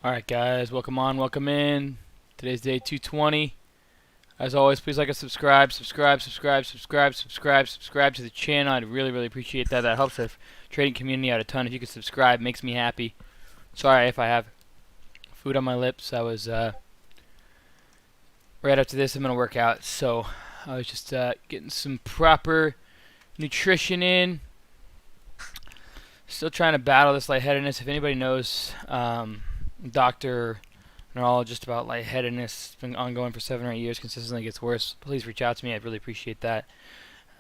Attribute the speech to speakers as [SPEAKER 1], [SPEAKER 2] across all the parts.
[SPEAKER 1] Alright guys, welcome on, welcome in. Today's day 220. As always, please like and subscribe to the channel. I'd really appreciate that. That helps the trading community out a ton. If you could subscribe, makes me happy. Sorry if I have food on my lips. I was right after this I'm gonna work out, so I was just getting some proper nutrition in. Still trying to battle this lightheadedness. If anybody knows doctor neurologist about lightheadedness, it's been ongoing for 7 or 8 years, consistently gets worse, please reach out to me. I'd really appreciate that.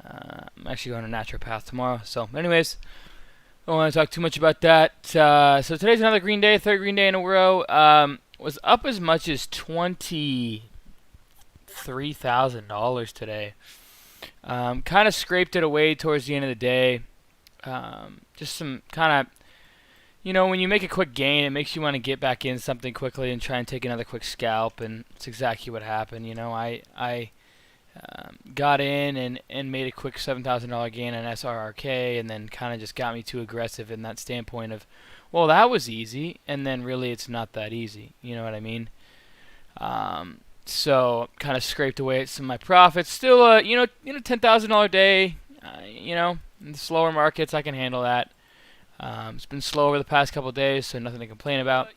[SPEAKER 1] I'm actually going to naturopath tomorrow, so anyways, don't want to talk too much about that. So today's another green day, third green day in a row. Was up as much as $23,000 today. Kind of scraped it away towards the end of the day. Just some kind of, you know, when you make a quick gain, it makes you want to get back in something quickly and try and take another quick scalp, and it's exactly what happened. You know, I got in and made a quick $7,000 gain on SRRK, and then kind of just got me too aggressive in that standpoint of, well, that was easy, and then really it's not that easy. You know what I mean? So kind of scraped away at some of my profits. Still, $10,000 day. You know, in the slower markets, I can handle that. It's been slow over the past couple of days, so nothing to complain about.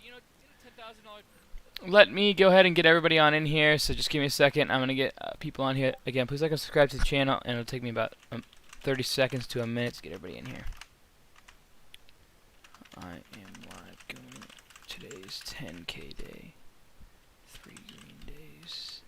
[SPEAKER 1] Let me go ahead and get everybody on in here, so just give me a second. I'm going to get people on here. Again, please like and subscribe to the channel, and it'll take me about 30 seconds to a minute to get everybody in here. I am live going. Today's 10K day. 3 green days.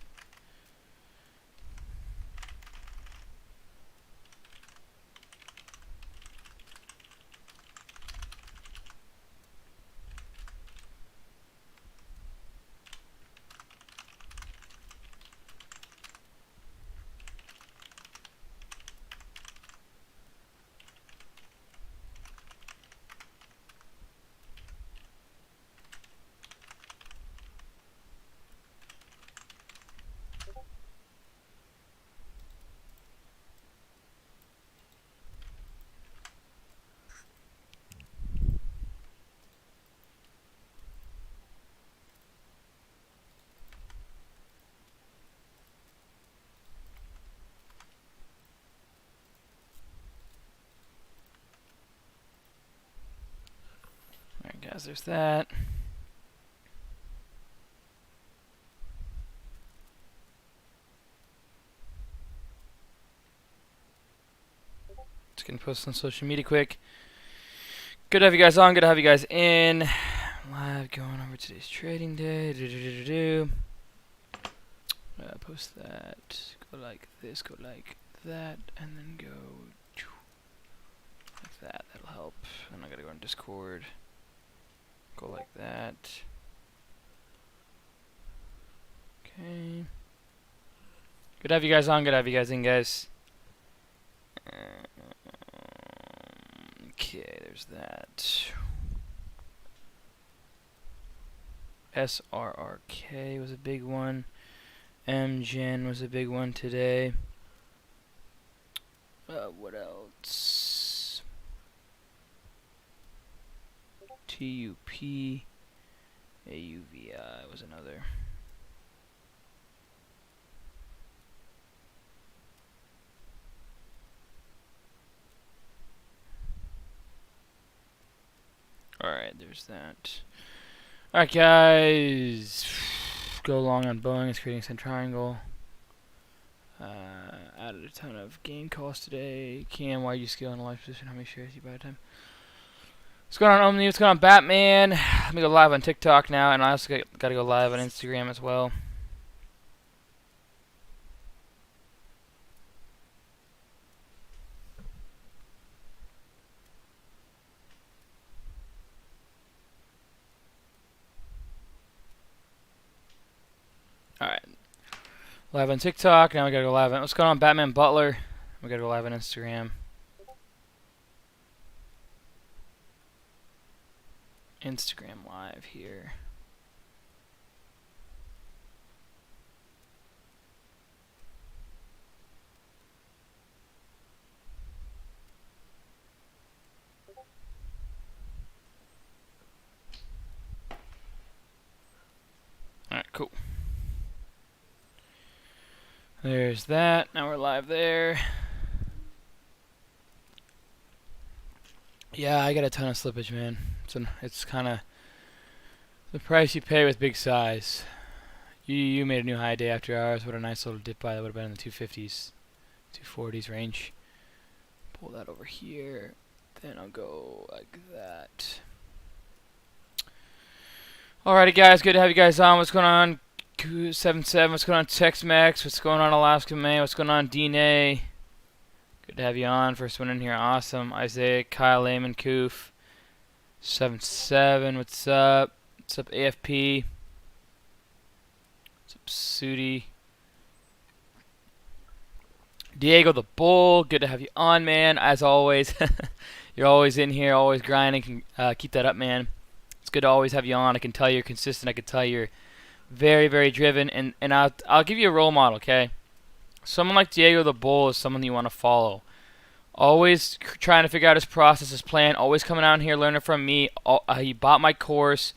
[SPEAKER 1] Alright guys, there's that. Just gonna post on social media quick. Good to have you guys on, good to have you guys in. Live going over today's trading day. Post that. Go like this, go like that, and then go like that. That'll help. And I gotta go on Discord. Go like that. Okay. Good to have you guys on, good to have you guys in, guys. Okay, there's that. SRRK was a big one. MGen was a big one today. What else? TUP. AUVI was another. Alright, there's that. Alright guys, go long on Boeing. It's creating some triangle. Added a ton of gain calls today. Cam, why you scale in a live position? How many shares you buy at a time? What's going on, Omni? What's going on, Batman? Let me go live on TikTok now, and I also got to go live on Instagram as well. Alright. Live on TikTok. Now we gotta go live on. What's going on, Batman Butler? We gotta go live on Instagram. Instagram live here. Cool. There's that. Now we're live there. Yeah, I got a ton of slippage, man. It's kind of the price you pay with big size. You made a new high day after hours. What a nice little dip by. That would have been in the 250s, 240s range. Pull that over here. Then I'll go like that. Alrighty, guys. Good to have you guys on. What's going on? 77. What's going on? Tex-Mex. What's going on? Alaska May. What's going on? DNA. Good to have you on. First one in here. Awesome. Isaiah, Kyle, Lehman, Koof. 77. What's up? What's up, AFP? What's up, Sudi? Diego the Bull. Good to have you on, man. As always. You're always in here, always grinding. Keep that up, man. It's good to always have you on. I can tell you're consistent. I can tell you're very, very driven. And I'll give you a role model, okay? Someone like Diego the Bull is someone you want to follow. Always trying to figure out his process, his plan. Always coming out here learning from me. He bought my course.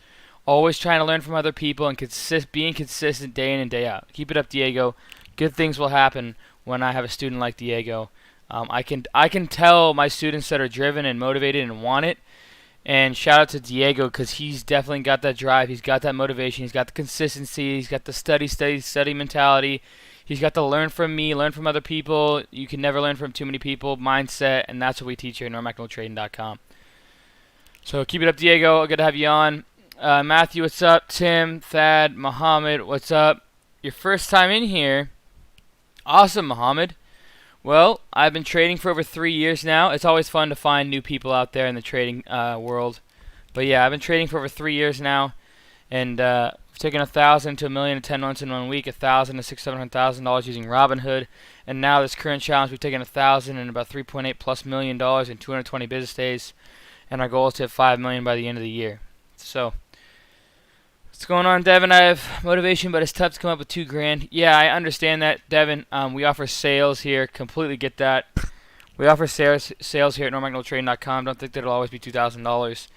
[SPEAKER 1] Always trying to learn from other people and being consistent day in and day out. Keep it up, Diego. Good things will happen when I have a student like Diego. I can tell my students that are driven and motivated and want it. And shout out to Diego because he's definitely got that drive. He's got that motivation. He's got the consistency. He's got the study mentality. He's got to learn from me, learn from other people. You can never learn from too many people. Mindset, and that's what we teach here at NorMacNoTrading.com. So keep it up, Diego. Good to have you on. Matthew, what's up? Tim, Thad, Muhammad, what's up? Your first time in here. Awesome, Muhammad. Well, I've been trading for over 3 years now. It's always fun to find new people out there in the trading world. But yeah, I've been trading for over 3 years now, and I've taken $1,000 to $1 million in 10 months in 1 week, $1,000 to $600,000 using Robinhood, and now this current challenge, we've taken $1,000 and about $3.8+ million in 220 business days, and our goal is to hit $5 million by the end of the year. So, what's going on, Devin? I have motivation, but it's tough to come up with $2,000. Yeah, I understand that, Devin. We offer sales here. Completely get that. We offer sales here at NorMacNoTrading.com. Don't think that it'll always be $2,000.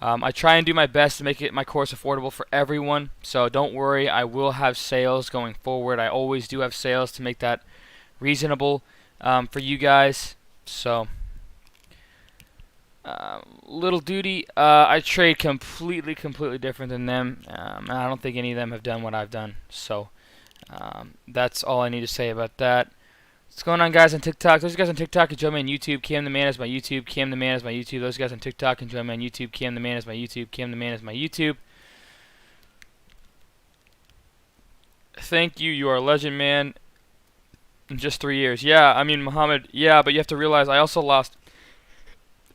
[SPEAKER 1] I try and do my best to make my course affordable for everyone. So don't worry. I will have sales going forward. I always do have sales to make that reasonable for you guys. So. Little Duty, I trade completely different than them, and I don't think any of them have done what I've done. So that's all I need to say about that. What's going on, guys, on TikTok? Those guys on TikTok can join me on YouTube. Cam the Man is my YouTube. Cam the Man is my YouTube. Those guys on TikTok can join me on YouTube. Cam the Man is my YouTube. Cam the Man is my YouTube. Thank you. You are a legend, man. In just 3 years. Yeah, I mean, Muhammad, yeah, but you have to realize I also lost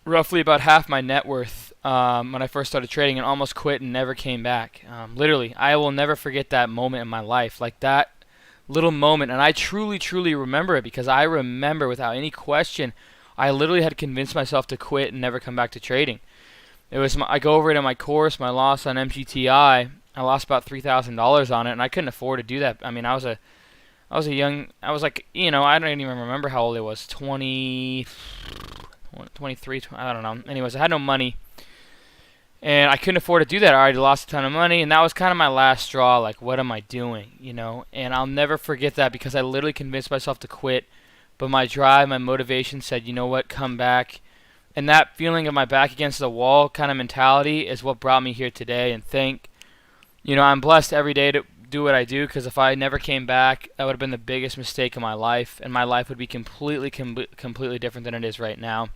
[SPEAKER 1] roughly about half my net worth when I first started trading and almost quit and never came back. Literally, I will never forget that moment in my life. Like that little moment, and I truly remember it because I remember without any question, I literally had convinced myself to quit and never come back to trading. It was I go over it in my course, my loss on MGTI. I lost about $3,000 on it, and I couldn't afford to do that. I mean, I was like, you know, I don't even remember how old I was, 23, I don't know. Anyways, I had no money, and I couldn't afford to do that. I already lost a ton of money, and that was kind of my last straw. Like, what am I doing, you know? And I'll never forget that because I literally convinced myself to quit, but my drive, my motivation said, you know what, come back. And that feeling of my back against the wall kind of mentality is what brought me here today. And I'm blessed every day to do what I do, because if I never came back, that would have been the biggest mistake of my life, and my life would be completely different than it is right now.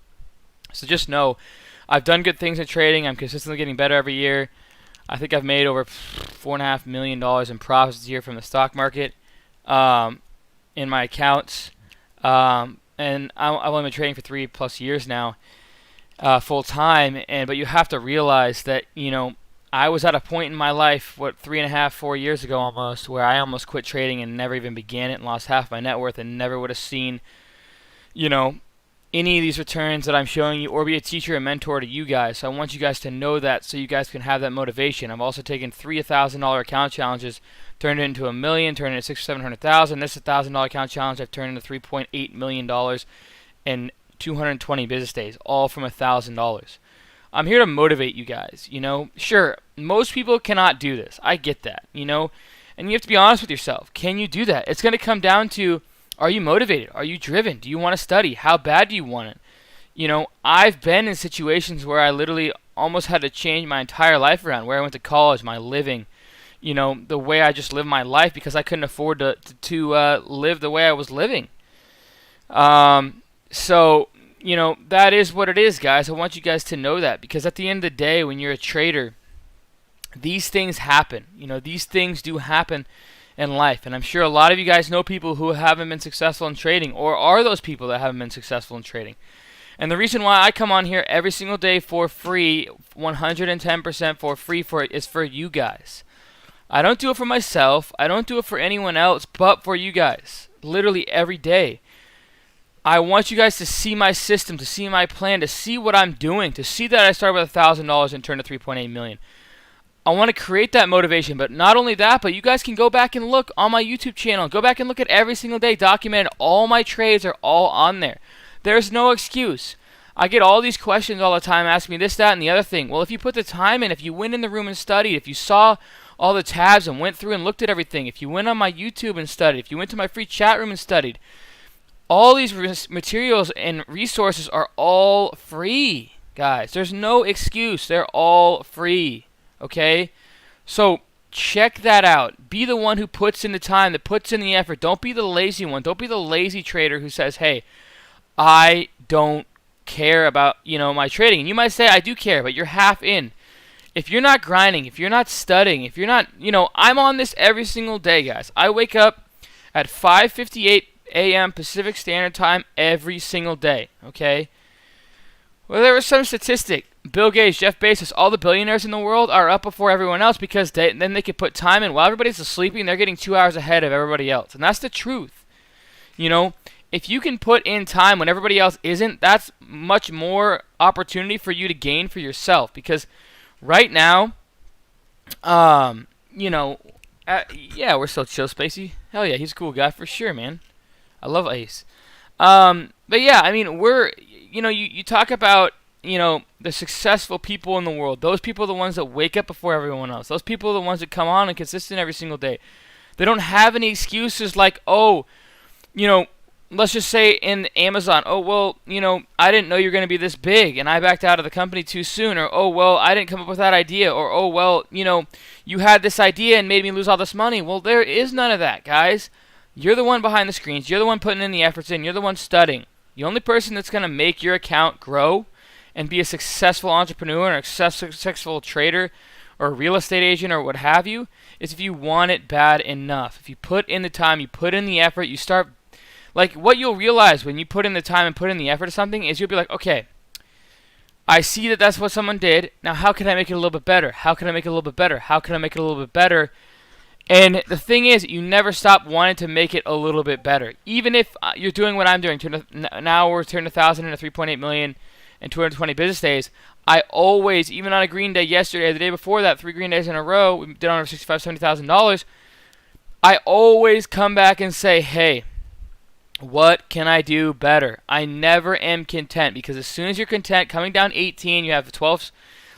[SPEAKER 1] So just know, I've done good things in trading. I'm consistently getting better every year. I think I've made over $4.5 million in profits this year from the stock market in my accounts. And I've only been trading for 3+ years now, full time. But you have to realize that, you know, I was at a point in my life, 3.5, 4 years ago almost, where I almost quit trading and never even began it and lost half my net worth and never would have seen, you know, any of these returns that I'm showing you or be a teacher and mentor to you guys. So I want you guys to know that so you guys can have that motivation. I've also taken 3 $1,000 account challenges, turned it into $1 million, turned it into $600,000, $700,000. This $1,000 account challenge I've turned into $3.8 million in 220 business days, all from $1,000. I'm here to motivate you guys, you know. Sure, most people cannot do this. I get that, you know. And you have to be honest with yourself. Can you do that? It's going to come down to, are you motivated? Are you driven? Do you want to study? How bad do you want it? You know, I've been in situations where I literally almost had to change my entire life around, where I went to college, my living, you know, the way I just lived my life because I couldn't afford to live the way I was living. So, you know, that is what it is, guys. I want you guys to know that, because at the end of the day, when you're a trader, these things happen. You know, these things do happen in life. And I'm sure a lot of you guys know people who haven't been successful in trading, or are those people that haven't been successful in trading. And the reason why I come on here every single day for free, 110% for free, is for you guys. I don't do it for myself. I don't do it for anyone else but for you guys. Literally every day. I want you guys to see my system, to see my plan, to see what I'm doing, to see that I started with $1,000 and turned to $3.8 million. I want to create that motivation, but not only that, but you guys can go back and look on my YouTube channel. Go back and look at every single day, documented. All my trades are all on there. There's no excuse. I get all these questions all the time, asking me this, that, and the other thing. Well, if you put the time in, if you went in the room and studied, if you saw all the tabs and went through and looked at everything, if you went on my YouTube and studied, if you went to my free chat room and studied, all these materials and resources are all free, guys. There's no excuse. They're all free. Okay, so check that out. Be the one who puts in the time, that puts in the effort. Don't be the lazy one. Don't be the lazy trader who says, hey, I don't care about, you know, my trading. And you might say, I do care, but you're half in. If you're not grinding, if you're not studying, if you're not, you know, I'm on this every single day, guys. I wake up at 5:58 a.m. Pacific Standard Time every single day, okay? Well, there was some statistic. Bill Gates, Jeff Bezos, all the billionaires in the world are up before everyone else because then they can put time in. While everybody's sleeping, they're getting 2 hours ahead of everybody else. And that's the truth. You know, if you can put in time when everybody else isn't, that's much more opportunity for you to gain for yourself. Because right now, you know, yeah, we're so chill, Spacey. Hell yeah, he's a cool guy for sure, man. I love Ace. But yeah, I mean, you know, you talk about, you know, the successful people in the world. Those people are the ones that wake up before everyone else. Those people are the ones that come on and consistent every single day. They don't have any excuses like, oh, you know, let's just say in Amazon, oh, well, you know, I didn't know you were going to be this big and I backed out of the company too soon. Or, oh, well, I didn't come up with that idea. Or, oh, well, you know, you had this idea and made me lose all this money. Well, there is none of that, guys. You're the one behind the screens. You're the one putting in the efforts in. You're the one studying. The only person that's going to make your account grow and be a successful entrepreneur or a successful trader or a real estate agent or what have you is if you want it bad enough. If you put in the time, you put in the effort, you start, like what you'll realize when you put in the time and put in the effort to something is you'll be like, okay, I see that that's what someone did. Now how can I make it a little bit better? How can I make it a little bit better? How can I make it a little bit better? And the thing is, you never stop wanting to make it a little bit better. Even if you're doing what I'm doing, now we're turning 1,000 into 3.8 million in 220 business days. I always, even on a green day yesterday, the day before that, 3 green days in a row, we did over $65,000, $70,000. I always come back and say, hey, what can I do better? I never am content, because as soon as you're content, coming down 18, you have 12.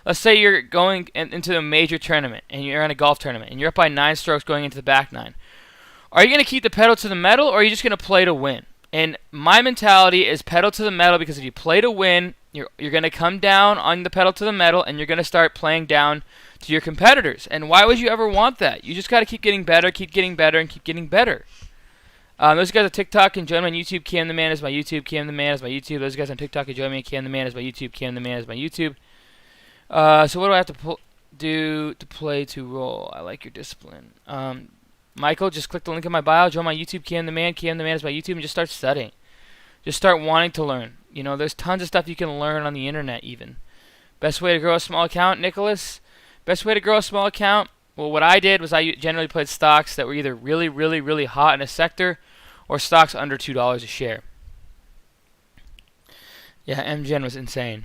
[SPEAKER 1] Let's say you're going into a major tournament and you're in a golf tournament and you're up by 9 strokes going into the back 9. Are you going to keep the pedal to the metal, or are you just going to play to win? And my mentality is pedal to the metal, because if you play to win, you're going to come down on the pedal to the metal and you're going to start playing down to your competitors. And why would you ever want that? You just got to keep getting better, and keep getting better. Those guys on TikTok can join me on YouTube. Cam the Man is my YouTube. Cam the Man is my YouTube. Those guys on TikTok can join me. Cam the Man is my YouTube. Cam the Man is my YouTube. So what do I have to do to play to roll? I like your discipline. Michael, just click the link in my bio. Join my YouTube, Cam the Man. Cam the Man is my YouTube, and just start studying. Just start wanting to learn. You know, there's tons of stuff you can learn on the internet even. Best way to grow a small account, Nicholas? Best way to grow a small account? Well, what I did was I generally played stocks that were either really, really, really hot in a sector or stocks under $2 a share. Yeah, MGen was insane.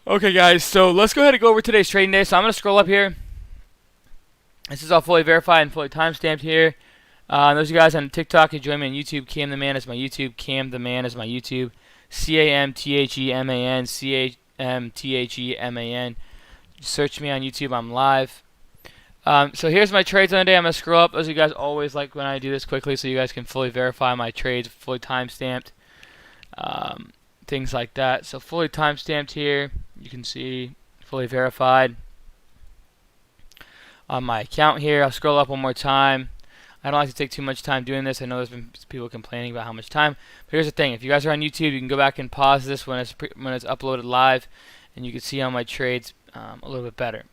[SPEAKER 1] Okay, guys, so let's go ahead and go over today's trading day. So I'm going to scroll up here. This is all fully verified and fully timestamped here. Those of you guys on TikTok can join me on YouTube. Cam the Man is my YouTube. Cam the Man is my YouTube. CAMTHEMAN. CAMTHEMAN. Search me on YouTube. I'm live. So here's my trades on the day. I'm going to scroll up, as you guys always like when I do this quickly, so you guys can fully verify my trades, fully time-stamped, things like that. So fully time-stamped here, you can see fully verified on my account here. I'll scroll up one more time. I don't like to take too much time doing this. I know there's been people complaining about how much time. But here's the thing. If you guys are on YouTube, you can go back and pause this when it's uploaded live, and you can see all my trades a little bit better.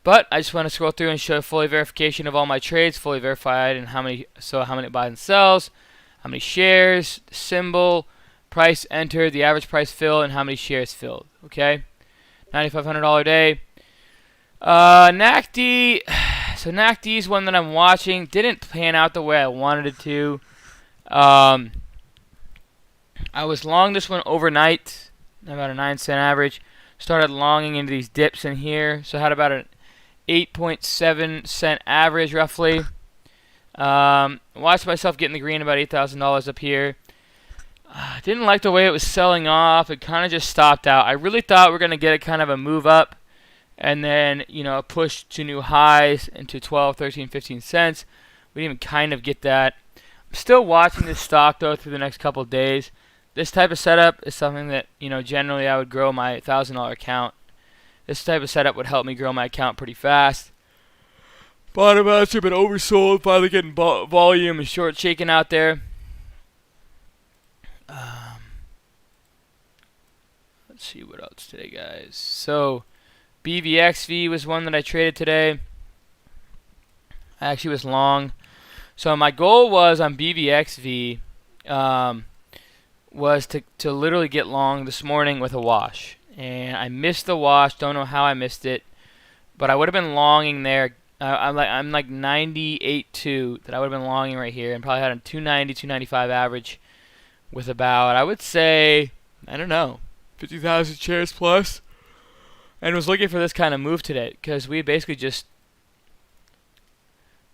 [SPEAKER 1] But I just want to scroll through and show fully verification of all my trades, fully verified, and how many buys and sells, how many shares, the symbol, price entered, the average price filled, and how many shares filled. Okay, $9,500 day. NACD. So NACD is one that I'm watching. Didn't pan out the way I wanted it to. I was long this one overnight, about a 9-cent average. Started longing into these dips in here, so I had about an 8.7 cent average roughly. Watched myself get in the green, about $8,000 up here. Didn't like the way it was selling off. It kind of just stopped out. I really thought we were going to get a kind of a move up, and then, you know, a push to new highs into 12, 13, 15 cents. We didn't even kind of get that. I'm still watching this stock, though, through the next couple of days. This type of setup is something that, you know, generally I would grow my $1,000 account. This type of setup would help me grow my account pretty fast. Bottom amounts have been oversold, finally getting volume and short shaking out there. Let's see what else today, guys. So, BVXV was one that I traded today. I actually was long. So my goal was on BVXV was to literally get long this morning with a wash. And I missed the wash. Don't know how I missed it. But I would have been longing there. I'm like 98.2 that I would have been longing right here. And probably had a 290, 295 average with about, I would say, I don't know, 50,000 shares plus. And was looking for this kind of move today, because we basically just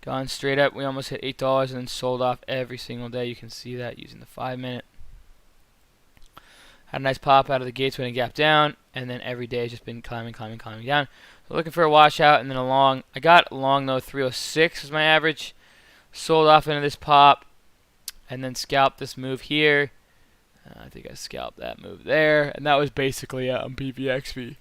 [SPEAKER 1] gone straight up. We almost hit $8 and then sold off every single day. You can see that using the 5-minute. Had a nice pop out of the gates when it gapped down, and then every day has just been climbing down. So looking for a washout and then a long. I got a long though, 306 was my average. Sold off into this pop, and then scalped this move here. I think I scalped that move there, and that was basically it on BVXV.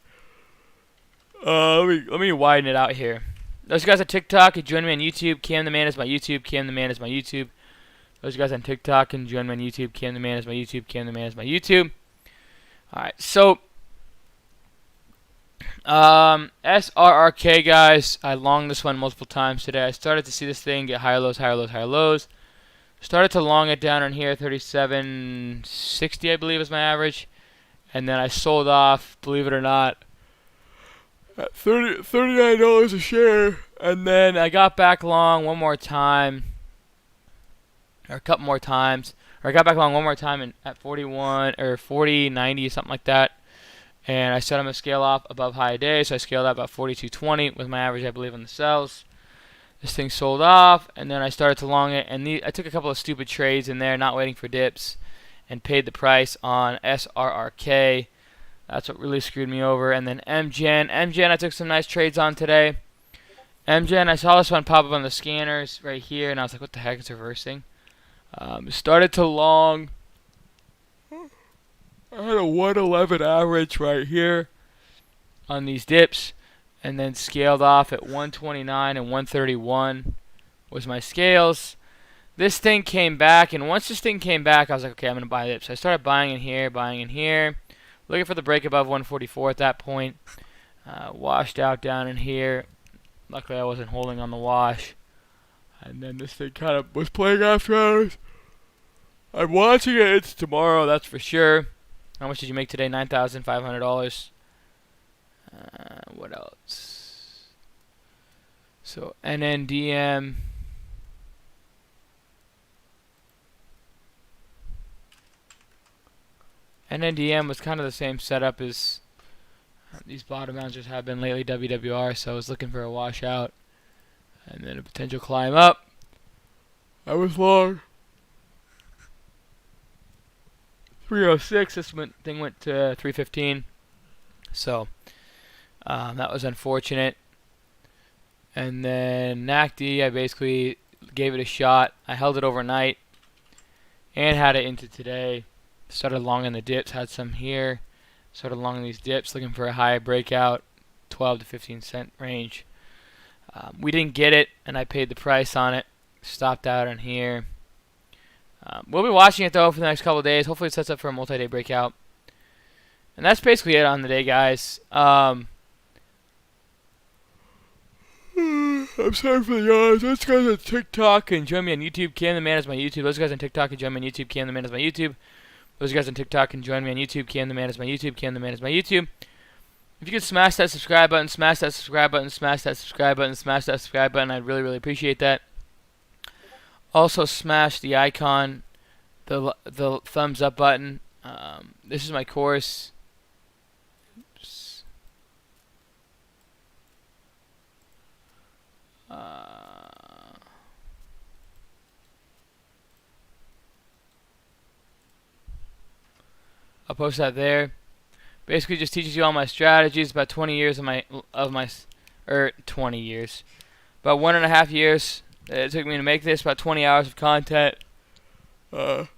[SPEAKER 1] Let me widen it out here. Those guys on TikTok can join me on YouTube. Cam the Man is my YouTube. Cam the Man is my YouTube. Those guys on TikTok can join me on YouTube. Cam the Man is my YouTube. Cam the Man is my YouTube. Alright, so SRRK, guys. I longed this one multiple times today. I started to see this thing get higher lows, higher lows, higher lows. Started to long it down in here, 37.60, I believe is my average. And then I sold off, believe it or not, at $39 a share. And then I got back long one more time, or a couple more times. Or I got back long one more time at 41 or 40.90, something like that. And I said I'm going to scale off above high day, so I scaled up about 42.20 with my average, I believe, on the sells. This thing sold off, and then I started to long it, and I took a couple of stupid trades in there, not waiting for dips, and paid the price on SRRK. That's what really screwed me over. And then MGen. MGen I took some nice trades on today. MGen, I saw this one pop up on the scanners right here, and I was like, what the heck, it's reversing. Started to long. I had a 111 average right here on these dips, and then scaled off at 129 and 131 was my scales. This thing came back, and once this thing came back, I was like, okay, I'm going to buy dips. So I started buying in here, looking for the break above 144 at that point. Washed out down in here. Luckily, I wasn't holding on the wash. And then this thing kind of was playing after hours. I'm watching it. It's tomorrow, that's for sure. How much did you make today? $9,500. What else? So NNDM. NNDM was kind of the same setup as these bottom bouncers have been lately, WWR, so I was looking for a washout and then a potential climb up. I was long. 306, this thing went to 315, so that was unfortunate. And then NACD, I basically gave it a shot. I held it overnight and had it into today. Started long in the dips, had some here. Started long in these dips, looking for a high breakout, 12 to 15 cent range. We didn't get it, and I paid the price on it. Stopped out on here. We'll be watching it though for the next couple of days. Hopefully it sets up for a multi-day breakout. And that's basically it on the day, guys. I'm sorry for the yawns. Those guys on TikTok and join me on YouTube. Cam the Man is my YouTube. Those guys on TikTok and join me on YouTube. Cam the Man is my YouTube. Those guys on TikTok and join me on YouTube. Cam the Man is my YouTube. Cam the Man is my YouTube. If you could smash that subscribe button, smash that subscribe button, smash that subscribe button, smash that subscribe button, I'd really, really appreciate that. Also smash the icon, the thumbs up button. This is my course. Oops. I'll post that there. Basically, just teaches you all my strategies. About 20 years of my 20 years, about 1.5 years it took me to make this. About 20 hours of content. The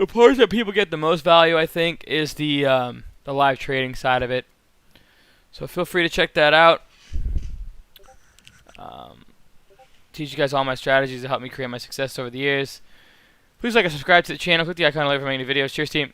[SPEAKER 1] part that people get the most value, I think, is the live trading side of it. So feel free to check that out. Teach you guys all my strategies that help me create my success over the years. Please like and subscribe to the channel. Click the icon below for my new videos. Cheers, team.